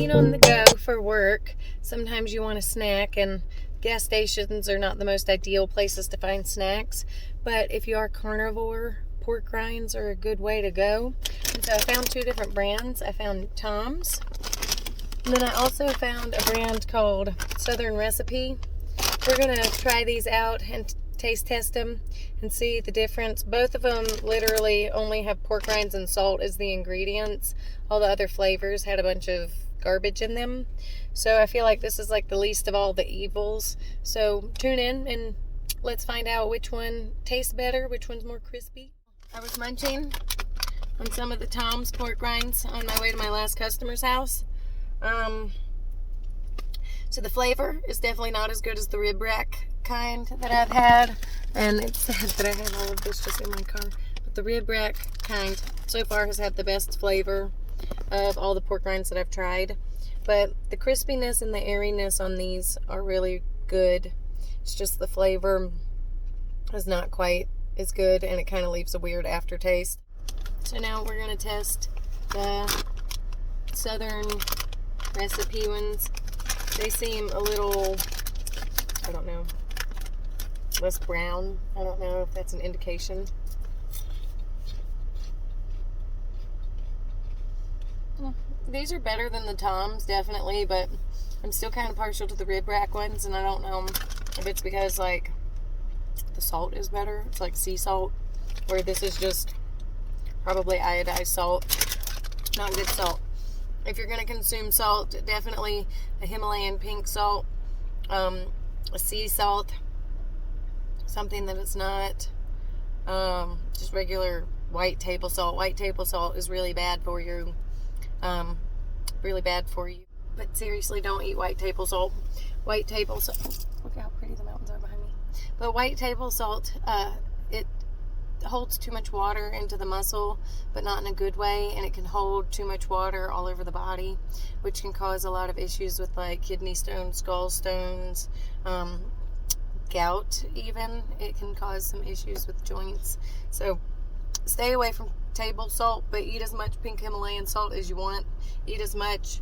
being on the go for work, sometimes you want a snack, and gas stations are not the most ideal places to find snacks. But if you are carnivore, pork rinds are a good way to go. And so I found two different brands. I found Tom's, and then I also found a brand called Southern Recipe. We're going to try these out and taste test them and see the difference. Both of them literally only have pork rinds and salt as the ingredients. All the other flavors had a bunch of garbage in them. So I feel like this is like the least of all the evils. So tune in and let's find out which one tastes better, which one's more crispy. I was munching on some of the Tom's pork rinds on my way to my last customer's house. So the flavor is definitely not as good as the rib rack kind that I've had, and it's sad that I have all of this just in my car, but the rib rack kind so far has had the best flavor of all the pork rinds that I've tried. But the crispiness and the airiness on these are really good. It's just the flavor is not quite as good, and it kind of leaves a weird aftertaste. So now we're going to test the Southern Recipe ones. They seem a little, I don't know, less brown. I don't know if that's an indication. These are better than the Tom's, definitely, but I'm still kind of partial to the rib rack ones, and I don't know if it's because, like, the salt is better. It's like sea salt, or this is just probably iodized salt. Not good salt. If you're going to consume salt, definitely a Himalayan pink salt, a sea salt, something that is not just regular white table salt. White table salt is really bad for you. Really bad for you. But seriously, don't eat white table salt. White table salt. Look how pretty the mountains are behind me. But white table salt, it holds too much water into the muscle, but not in a good way, and it can hold too much water all over the body, which can cause a lot of issues with like kidney stones, gallstones, gout even. It can cause some issues with joints. So stay away from table salt, but eat as much pink Himalayan salt as you want. Eat as much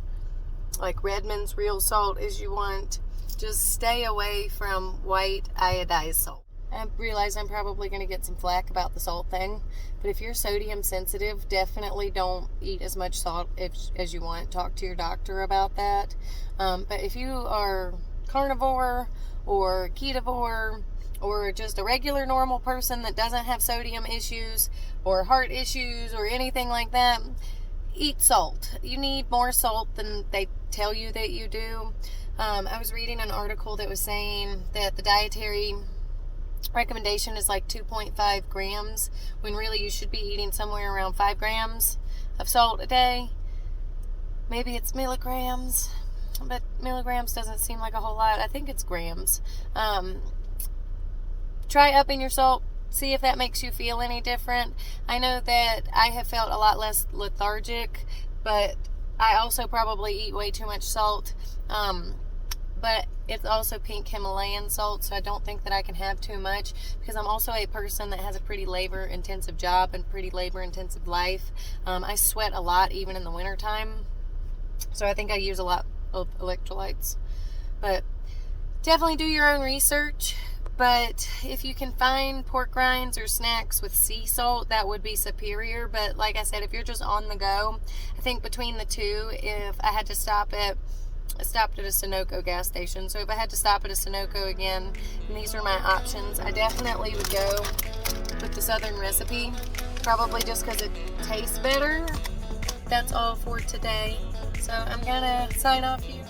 like Redmond's real salt as you want. Just stay away from white iodized salt. I realize I'm probably going to get some flack about the salt thing, but if you're sodium sensitive, definitely don't eat as much salt as you want. Talk to your doctor about that. But if you are carnivore or ketovore, or just a regular normal person that doesn't have sodium issues or heart issues or anything like that, eat salt. You need more salt than they tell you that you do. I was reading an article that was saying that the dietary recommendation is like 2.5 grams, when really you should be eating somewhere around 5 grams of salt a day. Maybe it's milligrams, but milligrams doesn't seem like a whole lot. I think it's grams. Try upping your salt. See if that makes you feel any different. I know that I have felt a lot less lethargic, but I also probably eat way too much salt. But it's also pink Himalayan salt, so I don't think that I can have too much, because I'm also a person that has a pretty labor-intensive job and pretty labor-intensive life. I sweat a lot, even in the wintertime, so I think I use a lot of electrolytes. But definitely do your own research. But if you can find pork rinds or snacks with sea salt, that would be superior. But like I said, if you're just on the go, I think between the two, if I had to I stopped at a Sunoco gas station. So if I had to stop at a Sunoco again, and these are my options, I definitely would go with the Southern Recipe, probably just because it tastes better. That's all for today. So I'm gonna sign off here.